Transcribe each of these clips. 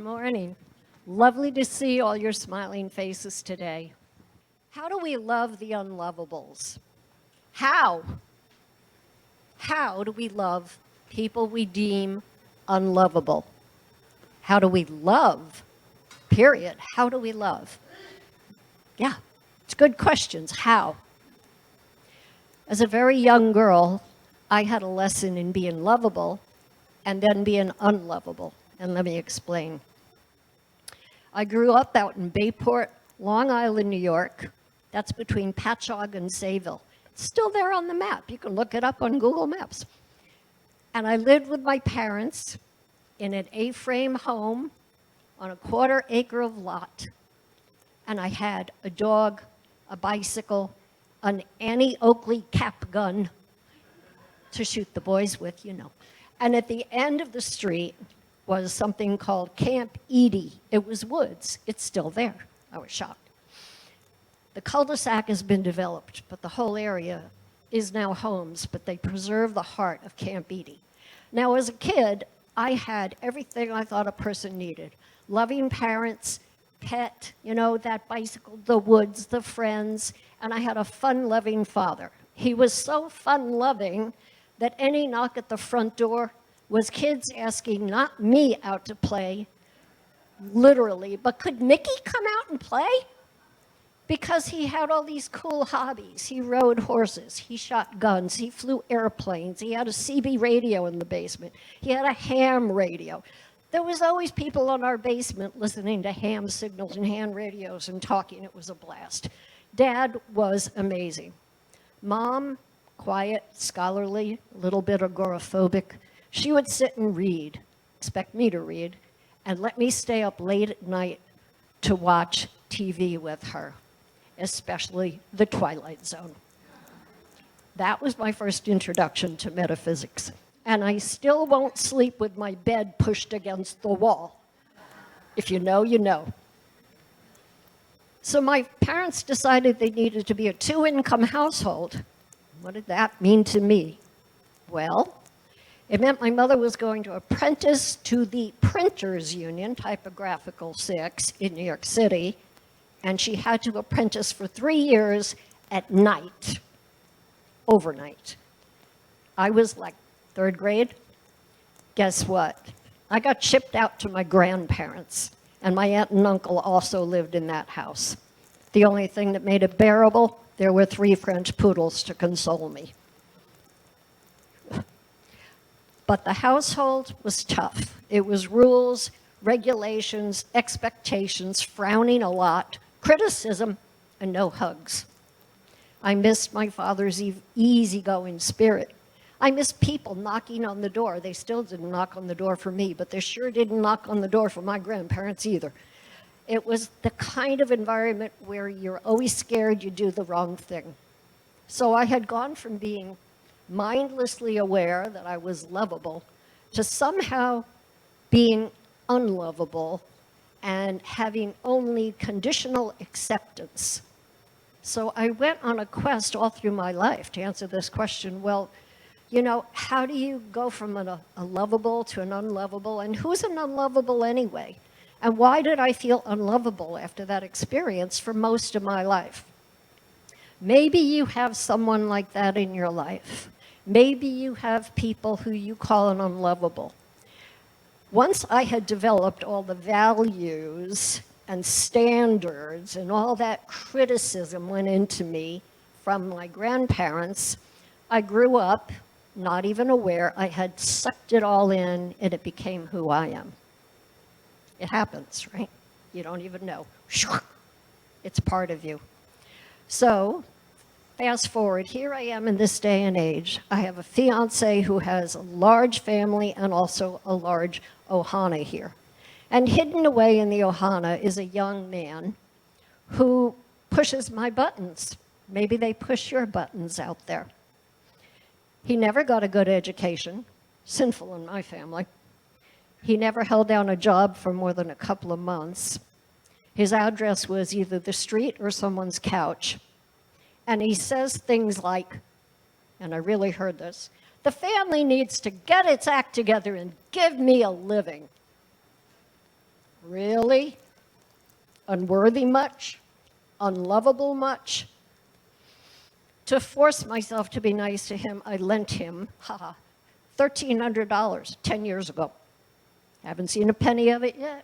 morning. Lovely to see all your smiling faces today. How do we love the unlovables? How? How do we love people we deem unlovable? How do we love? Period. How do we love? Yeah, it's good questions. How? As a very young girl, I had a lesson in being lovable and then being unlovable. And let me explain. I grew up out in Bayport, Long Island, New York. That's between Patchogue and Sayville. It's still there on the map. You can look it up on Google Maps. And I lived with my parents in an A-frame home on a quarter-acre of lot. And I had a dog, a bicycle, an Annie Oakley cap gun to shoot the boys with, you know. And at the end of the street was something called Camp Edie. It was woods. It's still there. I was shocked. The cul-de-sac has been developed, but the whole area is now homes, but they preserve the heart of Camp Edie. Now, as a kid, I had everything I thought a person needed. Loving parents, pet, you know, that bicycle, the woods, the friends, and I had a fun-loving father. He was so fun-loving that any knock at the front door was kids asking not me out to play, literally, but could Mickey come out and play? Because he had all these cool hobbies. He rode horses, he shot guns, he flew airplanes, he had a CB radio in the basement, he had a ham radio. There was always people in our basement listening to ham signals and hand radios and talking. It was a blast. Dad was amazing. Mom, quiet, scholarly, a little bit agoraphobic. She would sit and read, expect me to read, and let me stay up late at night to watch TV with her, especially The Twilight Zone. That was my first introduction to metaphysics. And I still won't sleep with my bed pushed against the wall. If you know, you know. So my parents decided they needed to be a two-income household. What did that mean to me? Well, it meant my mother was going to apprentice to the Printers Union, Typographical 6, in New York City, and she had to apprentice for 3 years at night, overnight. I was like third grade. Guess what? I got shipped out to my grandparents, and my aunt and uncle also lived in that house. The only thing that made it bearable, there were 3 French poodles to console me. But the household was tough. It was rules, regulations, expectations, frowning a lot, criticism, and no hugs. I missed my father's easygoing spirit. I missed people knocking on the door. They still didn't knock on the door for me, but they sure didn't knock on the door for my grandparents either. It was the kind of environment where you're always scared you do the wrong thing. So I had gone from being mindlessly aware that I was lovable to somehow being unlovable and having only conditional acceptance. So I went on a quest all through my life to answer this question. Well, you know, how do you go from a lovable to an unlovable? And who's an unlovable anyway? And why did I feel unlovable after that experience for most of my life? Maybe you have someone like that in your life. Maybe you have people who you call an unlovable. Once I had developed all the values and standards and all that criticism went into me from my grandparents, I grew up not even aware. I had sucked it all in and it became who I am. It happens, right? You don't even know. It's part of you. So, fast forward, here I am in this day and age. I have a fiance who has a large family and also a large ohana here. And hidden away in the ohana is a young man who pushes my buttons. Maybe they push your buttons out there. He never got a good education, sinful in my family. He never held down a job for more than a couple of months. His address was either the street or someone's couch. And he says things like, and I really heard this, the family needs to get its act together and give me a living. Really? Unworthy much? Unlovable much? To force myself to be nice to him, I lent him, $1,300 10 years ago. Haven't seen a penny of it yet.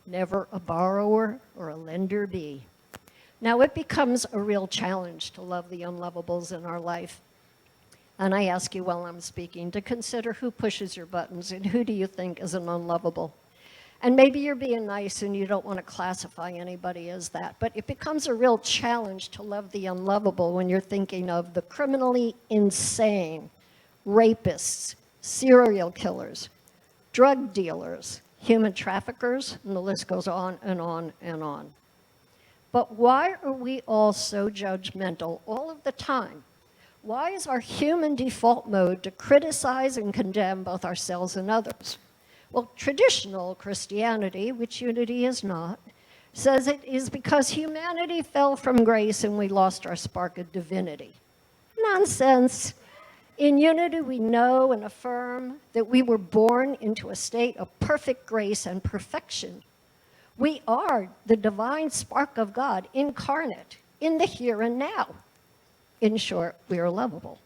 Never a borrower or a lender be. Now it becomes a real challenge to love the unlovables in our life. And I ask you while I'm speaking to consider who pushes your buttons and who do you think is an unlovable. And maybe you're being nice and you don't want to classify anybody as that, but it becomes a real challenge to love the unlovable when you're thinking of the criminally insane, rapists, serial killers, drug dealers, human traffickers, and the list goes on and on and on. But why are we all so judgmental all of the time? Why is our human default mode to criticize and condemn both ourselves and others? Well, traditional Christianity, which unity is not, says it is because humanity fell from grace and we lost our spark of divinity. Nonsense. In unity, we know and affirm that we were born into a state of perfect grace and perfection. We are the divine spark of God incarnate in the here and now. In short, we are lovable.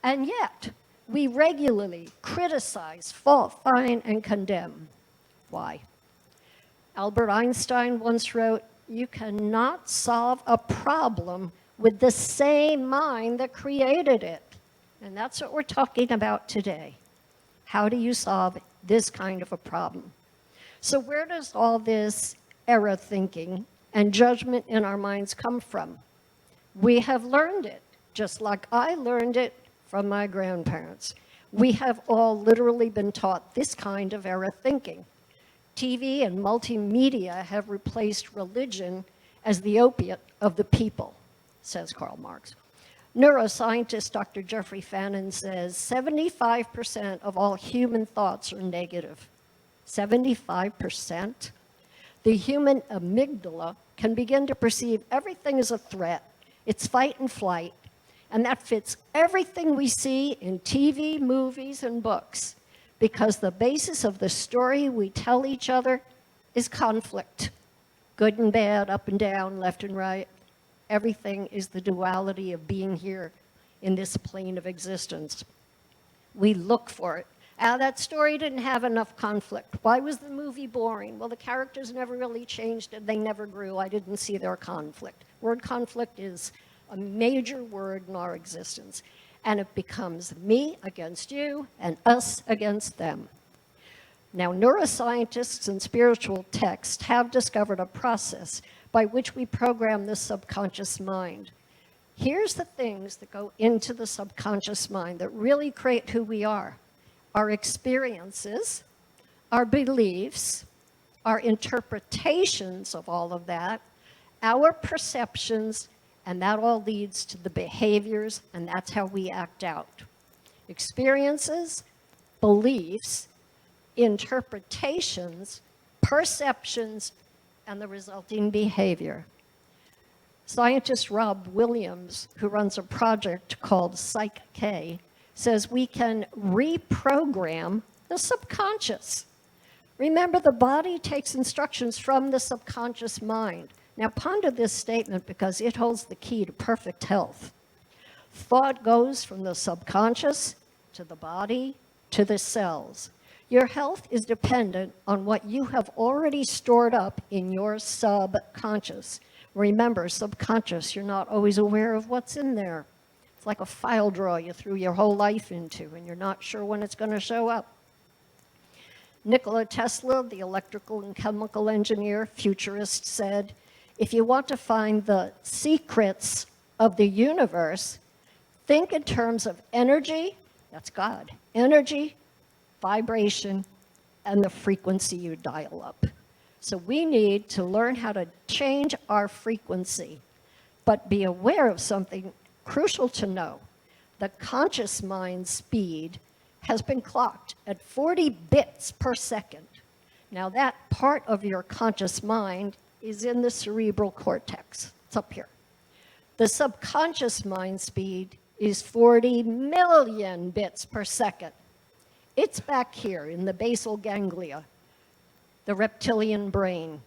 And yet, we regularly criticize, fault find, and condemn. Why? Albert Einstein once wrote, "You cannot solve a problem with the same mind that created it." And that's what we're talking about today. How do you solve this kind of a problem? So where does all this error thinking and judgment in our minds come from? We have learned it, just like I learned it from my grandparents. We have all literally been taught this kind of error thinking. TV and multimedia have replaced religion as the opiate of the people, says Karl Marx. Neuroscientist Dr. Jeffrey Fannin says 75% of all human thoughts are negative. 75%? The human amygdala can begin to perceive everything as a threat. It's fight and flight. And that fits everything we see in TV, movies, and books, because the basis of the story we tell each other is conflict. Good and bad, up and down, left and right. Everything is the duality of being here in this plane of existence. We look for it. That story didn't have enough conflict. Why was the movie boring? Well, the characters never really changed and they never grew. I didn't see their conflict. Word conflict is a major word in our existence. And it becomes me against you and us against them. Now, neuroscientists and spiritual texts have discovered a process by which we program the subconscious mind. Here's the things that go into the subconscious mind that really create who we are. Our experiences, our beliefs, our interpretations of all of that, our perceptions, and that all leads to the behaviors, and that's how we act out. Experiences, beliefs, interpretations, perceptions, and the resulting behavior. Scientist Rob Williams, who runs a project called Psych-K, says we can reprogram the subconscious. Remember, the body takes instructions from the subconscious mind. Now ponder this statement because it holds the key to perfect health. Thought goes from the subconscious to the body to the cells. Your health is dependent on what you have already stored up in your subconscious. Remember, subconscious, you're not always aware of what's in there. It's like a file drawer you threw your whole life into and you're not sure when it's going to show up. Nicola Tesla, the electrical and chemical engineer, futurist, said, if you want to find the secrets of the universe, think in terms of energy, that's God, energy, vibration, and the frequency you dial up. So we need to learn how to change our frequency, but be aware of something crucial to know. The conscious mind speed has been clocked at 40 bits per second. Now that part of your conscious mind is in the cerebral cortex. It's up here. The subconscious mind speed is 40 million bits per second. It's back here in the basal ganglia. the reptilian brain,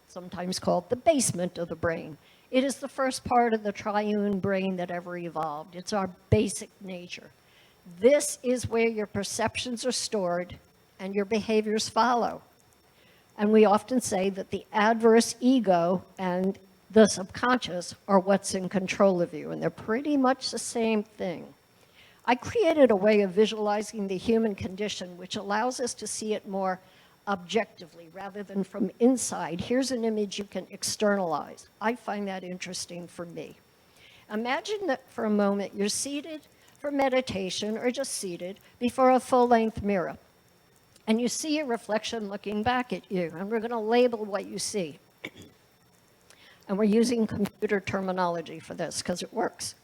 sometimes called the basement of the brain. It is the first part of the triune brain that ever evolved. It's our basic nature. This is where your perceptions are stored and your behaviors follow. And we often say that the adverse ego and the subconscious are what's in control of you, and they're pretty much the same thing. I created a way of visualizing the human condition which allows us to see it more objectively rather than from inside. Here's an image you can externalize. I find that interesting for me. Imagine that for a moment you're seated for meditation or just seated before a full-length mirror, and you see a reflection looking back at you, and we're going to label what you see. And we're using computer terminology for this because it works.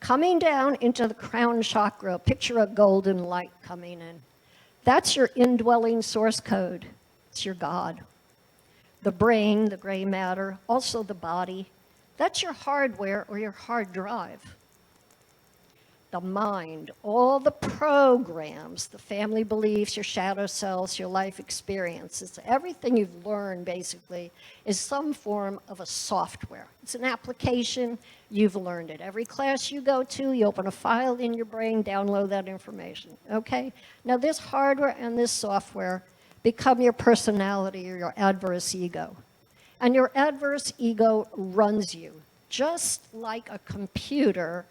Coming down into the crown chakra, picture a golden light coming in. That's your indwelling source code. It's your God. The brain, the gray matter, also the body, that's your hardware or your hard drive. The mind, all the programs, the family beliefs, your shadow selves, your life experiences, everything you've learned basically is some form of a software. It's an application, you've learned it. Every class you go to, you open a file in your brain, download that information, okay? Now this hardware and this software become your personality or your adverse ego. And your adverse ego runs you, just like a computer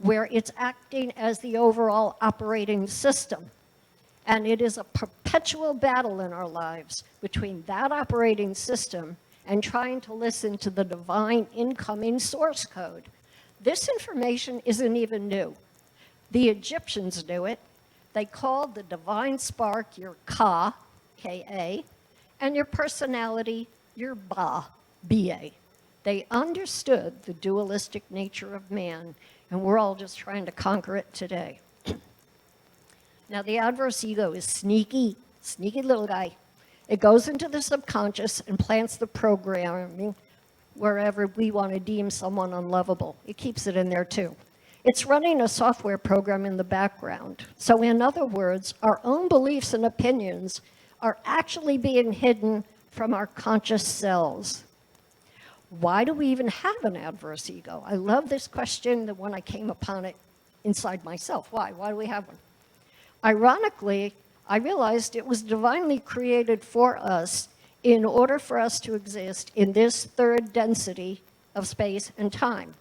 where it's acting as the overall operating system. And it is a perpetual battle in our lives between that operating system and trying to listen to the divine incoming source code. This information isn't even new. The Egyptians knew it. They called the divine spark your Ka, K-A, and your personality your Ba, B-A. They understood the dualistic nature of man, and we're all just trying to conquer it today. Now, the adverse ego is sneaky little guy. It goes into the subconscious and plants the programming wherever we want to deem someone unlovable. It keeps it in there too. It's running a software program in the background. So in other words, our own beliefs and opinions are actually being hidden from our conscious selves. Why do we even have an adverse ego? I love this question, when I came upon it inside myself. Why? Why do we have one? Ironically, I realized it was divinely created for us in order for us to exist in this third density of space and time.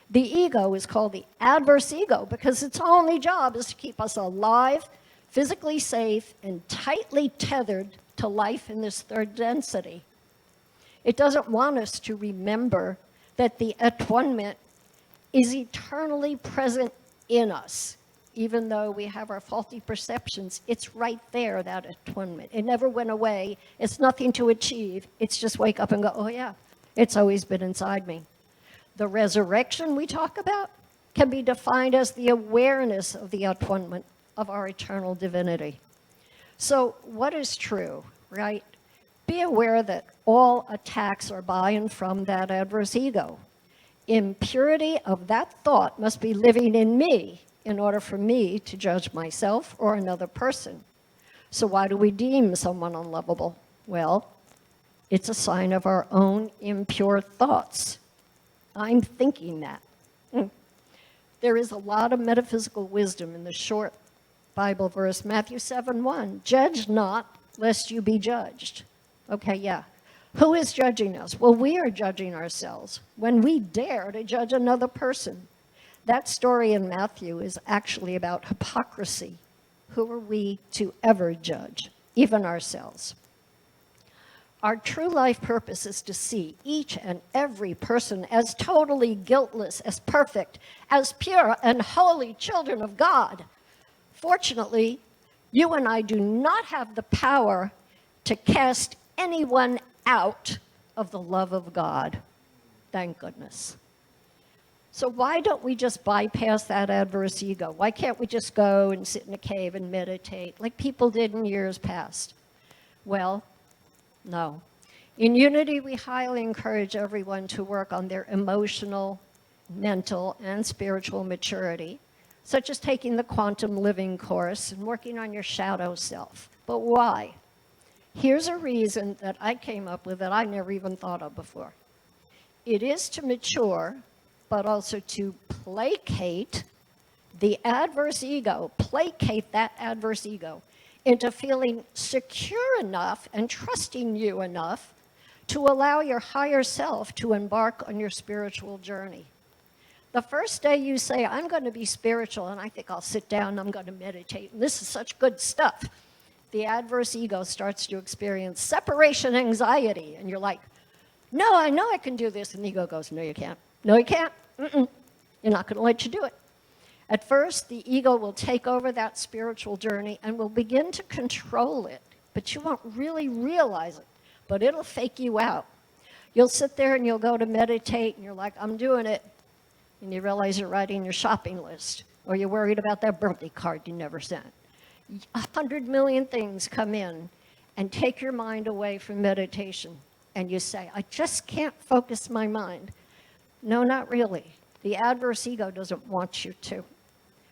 The ego is called the adverse ego because its only job is to keep us alive, physically safe, and tightly tethered to life in this third density. It doesn't want us to remember that the atonement is eternally present in us. Even though we have our faulty perceptions, it's right there, that atonement. It never went away. It's nothing to achieve. It's just wake up and go, oh yeah, it's always been inside me. The resurrection we talk about can be defined as the awareness of the atonement of our eternal divinity. So what is true, right? Be aware that all attacks are by and from that adverse ego. Impurity of that thought must be living in me in order for me to judge myself or another person. So why do we deem someone unlovable? Well, it's a sign of our own impure thoughts. I'm thinking that. There is a lot of metaphysical wisdom in the short Bible verse, Matthew 7:1. Judge not, lest you be judged. Okay, yeah. Who is judging us? Well, we are judging ourselves when we dare to judge another person. That story in Matthew is actually about hypocrisy. Who are we to ever judge, even ourselves? Our true life purpose is to see each and every person as totally guiltless, as perfect, as pure and holy children of God. Fortunately, you and I do not have the power to cast anyone out of the love of God. Thank goodness. So why don't we just bypass that adverse ego? Why can't we just go and sit in a cave and meditate like people did in years past? Well, no. In Unity, we highly encourage everyone to work on their emotional, mental, and spiritual maturity, such as taking the quantum living course and working on your shadow self. But why? Here's a reason that I came up with that I never even thought of before. It is to mature, but also to placate the adverse ego, placate that adverse ego into feeling secure enough and trusting you enough to allow your higher self to embark on your spiritual journey. The first day you say, I'm going to be spiritual, and I think I'll sit down and I'm going to meditate, and this is such good stuff, the adverse ego starts to experience separation anxiety, and you're like, no, I know I can do this. And the ego goes, no, you can't. No, you can't. Mm-mm. You're not going to let you do it. At first, the ego will take over that spiritual journey and will begin to control it, but you won't really realize it, but it'll fake you out. You'll sit there and you'll go to meditate, and you're like, I'm doing it, and you realize you're writing your shopping list, or you're worried about that birthday card you never sent. 100 million things come in and take your mind away from meditation. And you say, I just can't focus my mind. No, not really. The adverse ego doesn't want you to.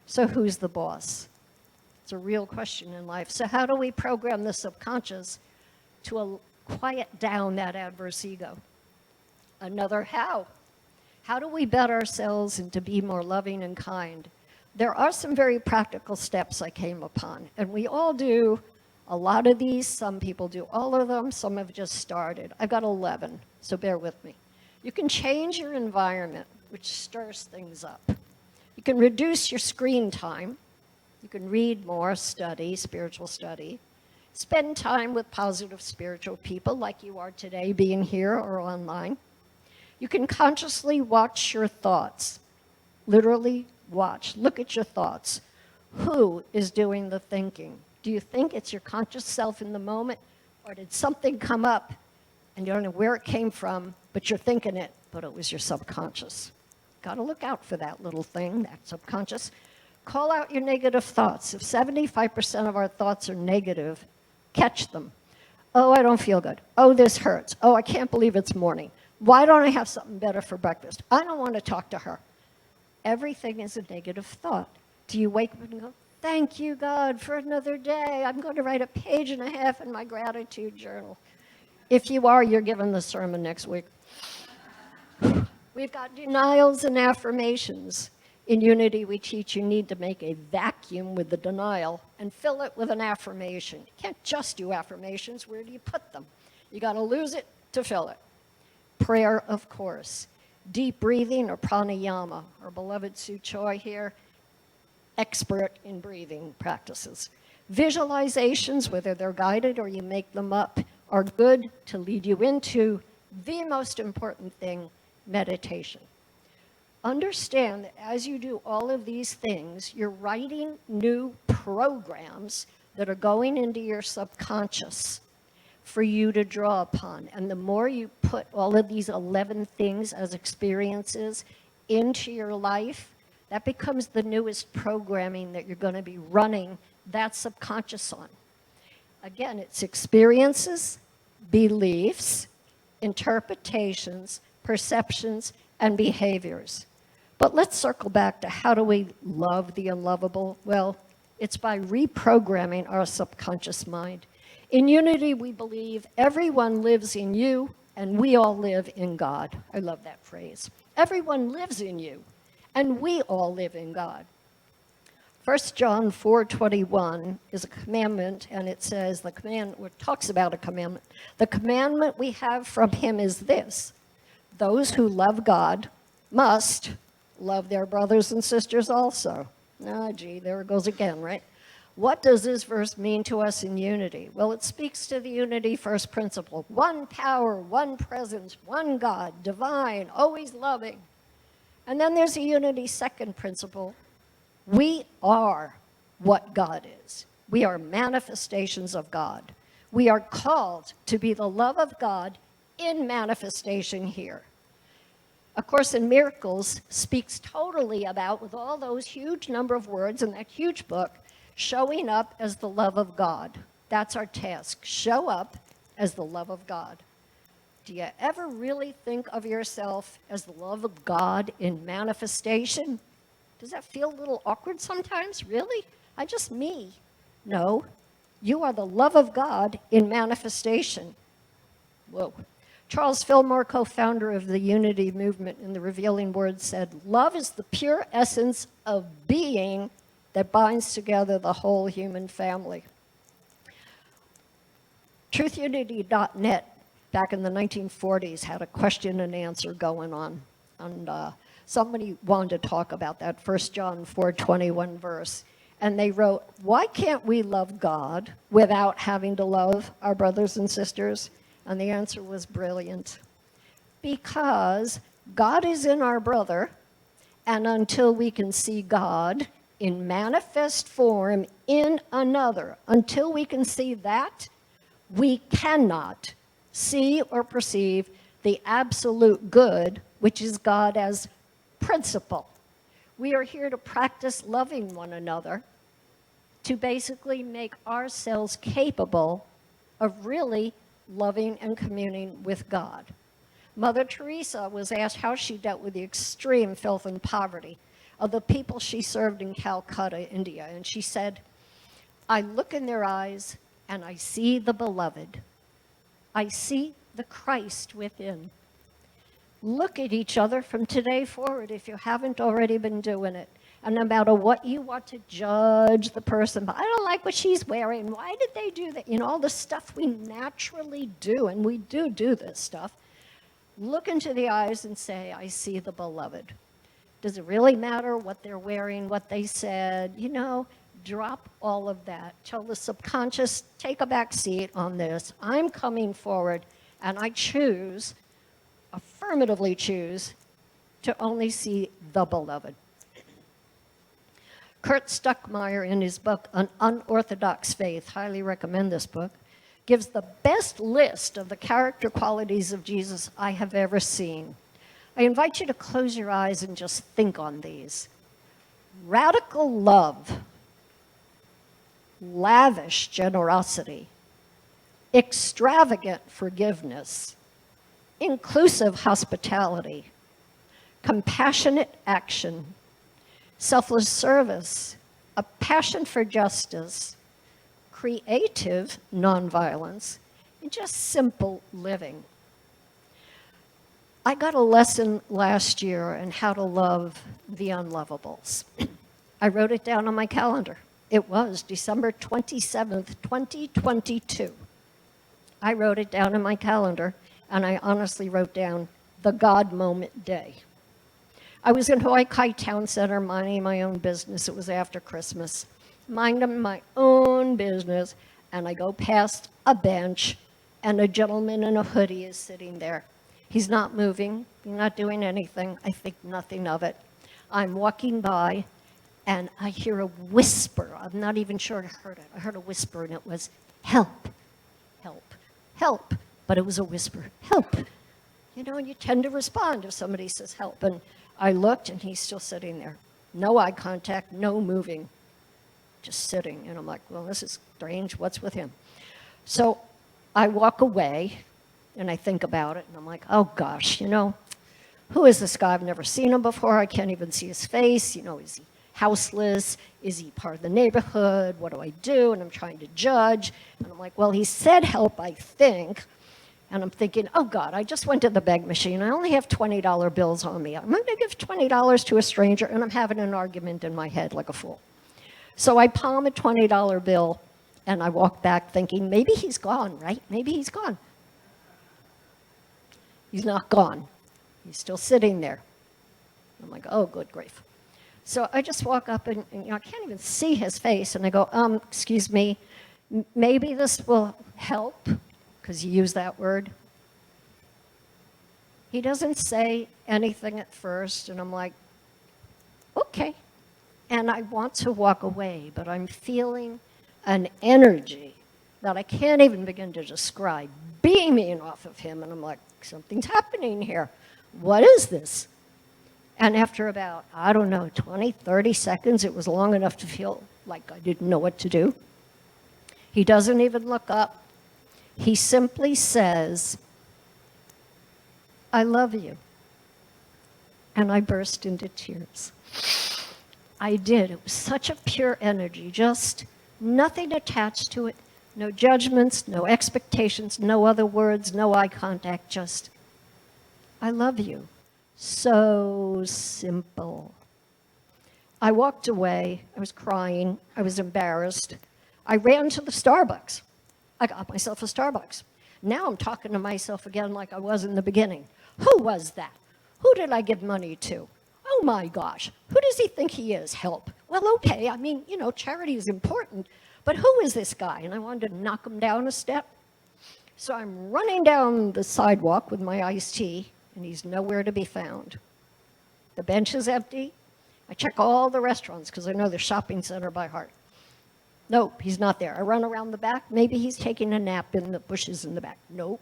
So who's the boss? It's a real question in life. So how do we program the subconscious to quiet down that adverse ego? Another how. How do we bet ourselves and to be more loving and kind? There are some very practical steps I came upon, and we all do a lot of these. Some people do all of them. Some have just started. I've got 11, so bear with me. You can change your environment, which stirs things up. You can reduce your screen time. You can read more, study, spiritual study. Spend time with positive spiritual people like you are today, being here or online. You can consciously watch your thoughts. Literally watch. Look at your thoughts. Who is doing the thinking? Do you think it's your conscious self in the moment, or did something come up and you don't know where it came from, but you're thinking it, but it was your subconscious? Got to look out for that little thing, that subconscious. Call out your negative thoughts. If 75% of our thoughts are negative, catch them. Oh, I don't feel good. Oh, this hurts. Oh, I can't believe it's morning. Why don't I have something better for breakfast? I don't want to talk to her. Everything is a negative thought. Do you wake up and go, thank you, God, for another day. I'm going to write a page and a half in my gratitude journal. If you are, you're given the sermon next week. We've got denials and affirmations. In Unity, we teach you need to make a vacuum with the denial and fill it with an affirmation. You can't just do affirmations. Where do you put them? You got to lose it to fill it. Prayer, of course. Deep breathing or pranayama. Our beloved Sue Choi here, expert in breathing practices. Visualizations, whether they're guided or you make them up, are good to lead you into the most important thing, meditation. Understand that as you do all of these things, you're writing new programs that are going into your subconscious for you to draw upon. And the more you put all of these 11 things as experiences into your life, that becomes the newest programming that you're going to be running that subconscious on. Again, it's experiences, beliefs, interpretations, perceptions, and behaviors. But let's circle back to how do we love the unlovable? Well, it's by reprogramming our subconscious mind. In Unity, we believe everyone lives in you and we all live in God. I love that phrase. Everyone lives in you and we all live in God. 1 John 4:21 is a commandment, and it says the command, or talks about a commandment. The commandment we have from him is this: those who love God must love their brothers and sisters also. Ah, gee, there it goes again, right? What does this verse mean to us in Unity? Well, it speaks to the Unity first principle. One power, one presence, one God, divine, always loving. And then there's a Unity second principle. We are what God is. We are manifestations of God. We are called to be the love of God in manifestation here. A Course in Miracles speaks totally about, with all those huge number of words in that huge book, showing up as the love of God. That's our task. Show up as the love of God. Do you ever really think of yourself as the love of God in manifestation? Does that feel a little awkward sometimes? Really? I'm just me. No. You are the love of God in manifestation. Whoa. Charles Fillmore, co-founder of the Unity movement in the Revealing Word, said, "Love is the pure essence of being that binds together the whole human family." TruthUnity.net back in the 1940s had a question and answer going on. And somebody wanted to talk about that 1 John 4:21 verse. And they wrote, "Why can't we love God without having to love our brothers and sisters?" And the answer was brilliant. Because God is in our brother, and until we can see God in manifest form in another, until we can see that, we cannot see or perceive the absolute good, which is God as principle. We are here to practice loving one another, to basically make ourselves capable of really loving and communing with God. Mother Teresa was asked how she dealt with the extreme filth and poverty of the people she served in Calcutta, India. And she said, "I look in their eyes and I see the beloved. I see the Christ within." Look at each other from today forward if you haven't already been doing it. And no matter what you want to judge the person, but I don't like what she's wearing. Why did they do that? You know, all the stuff we naturally do, and we do this stuff. Look into the eyes and say, "I see the beloved." Does it really matter what they're wearing, what they said? You know, drop all of that. Tell the subconscious, take a back seat on this. I'm coming forward, and I choose, affirmatively choose, to only see the beloved. Kurt Stuckmeyer, in his book, An Unorthodox Faith, highly recommend this book, gives the best list of the character qualities of Jesus I have ever seen. I invite you to close your eyes and just think on these. Radical love, lavish generosity, extravagant forgiveness, inclusive hospitality, compassionate action, selfless service, a passion for justice, creative nonviolence, and just simple living. I got a lesson last year on how to love the unlovables. I wrote it down on my calendar. It was December 27th, 2022. I wrote it down in my calendar, and I honestly wrote down the God moment day. I was in Hawaii Kai Town Center minding my own business. It was after Christmas. Minding my own business, and I go past a bench, and a gentleman in a hoodie is sitting there. He's not moving. He's not doing anything. I think nothing of it. I'm walking by, and I hear a whisper. I'm not even sure I heard it. I heard a whisper, and it was, "Help, help, help." But it was a whisper, "Help." You know, and you tend to respond if somebody says help. And I looked, and he's still sitting there. No eye contact, no moving, just sitting. And I'm like, well, this is strange. What's with him? So I walk away, and I think about it, and I'm like, oh, gosh, you know, who is this guy? I've never seen him before. I can't even see his face. You know, is he houseless? Is he part of the neighborhood? What do I do? And I'm trying to judge. And I'm like, well, he said help, I think. And I'm thinking, oh, God, I just went to the bag machine. I only have $20 bills on me. I'm going to give $20 to a stranger, and I'm having an argument in my head like a fool. So I palm a $20 bill, and I walk back thinking, maybe he's gone, right? Maybe he's gone. He's not gone. He's still sitting there. I'm like, oh, good grief. So I just walk up, and you know, I can't even see his face, and I go, excuse me, maybe this will help, because you use that word. He doesn't say anything at first, and I'm like, okay. And I want to walk away, but I'm feeling an energy that I can't even begin to describe beaming off of him, and I'm like, something's happening here. What is this? And after about, I don't know, 20, 30 seconds, it was long enough to feel like I didn't know what to do. He doesn't even look up. He simply says, I love you. And I burst into tears. I did. It was such a pure energy, just nothing attached to it, No judgments, no expectations, no other words, no eye contact, just, I love you. So simple. I walked away. I was crying. I was embarrassed. I ran to the Starbucks. I got myself a Starbucks. Now I'm talking to myself again like I was in the beginning. Who was that? Who did I give money to? Oh my gosh, who does he think he is? Help. Well, okay, I mean, charity is important, but who is this guy? And I wanted to knock him down a step. So I'm running down the sidewalk with my iced tea, and he's nowhere to be found. The bench is empty. I check all the restaurants because I know the shopping center by heart. Nope, he's not there. I run around the back. Maybe he's taking a nap in the bushes in the back. Nope.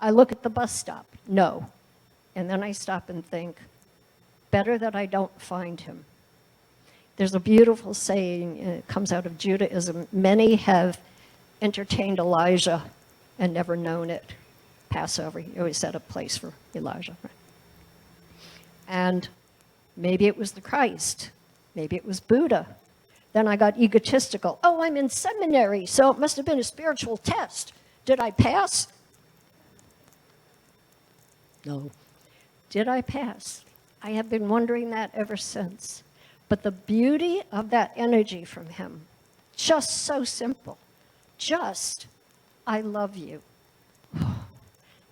I look at the bus stop. No. And then I stop and think, better that I don't find him. There's a beautiful saying, it comes out of Judaism. Many have entertained Elijah and never known it. Passover, he always set a place for Elijah. Right? And maybe it was the Christ. Maybe it was Buddha. Then I got egotistical. Oh, I'm in seminary, so it must have been a spiritual test. Did I pass? No. Did I pass? I have been wondering that ever since. But the beauty of that energy from him, just so simple. Just, I love you.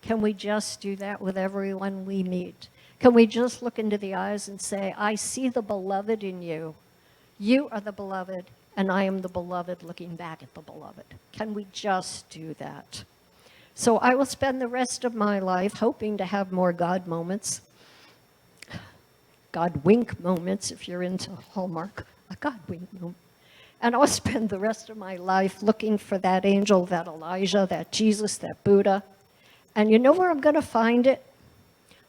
Can we just do that with everyone we meet? Can we just look into the eyes and say, I see the beloved in you. You are the beloved, and I am the beloved looking back at the beloved. Can we just do that? So I will spend the rest of my life hoping to have more God moments. God wink moments, if you're into Hallmark, a God wink moment. And I'll spend the rest of my life looking for that angel, that Elijah, that Jesus, that Buddha. And you know where I'm going to find it?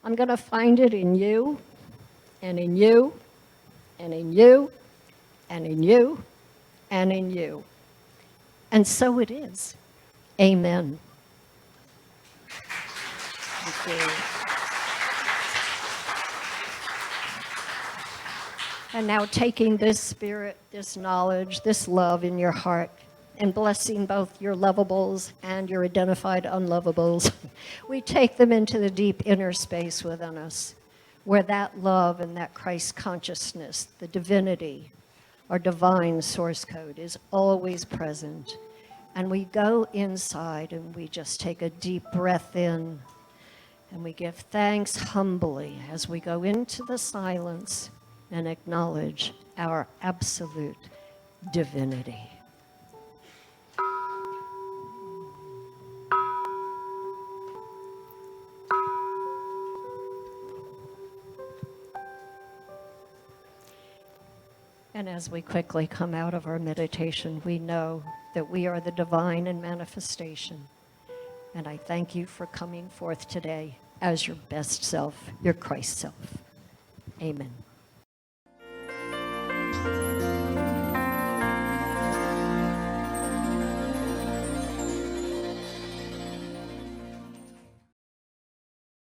I'm going to find it in you, and in you, and in you, and in you, and in you. And so it is. Amen. Thank you. And now taking this spirit, this knowledge, this love in your heart, and blessing both your lovables and your identified unlovables, we take them into the deep inner space within us, where that love and that Christ consciousness, the divinity, our divine source code is always present. And we go inside and we just take a deep breath in, and we give thanks humbly as we go into the silence and acknowledge our absolute divinity. And as we quickly come out of our meditation, we know that we are the divine in manifestation. And I thank you for coming forth today as your best self, your Christ self. Amen.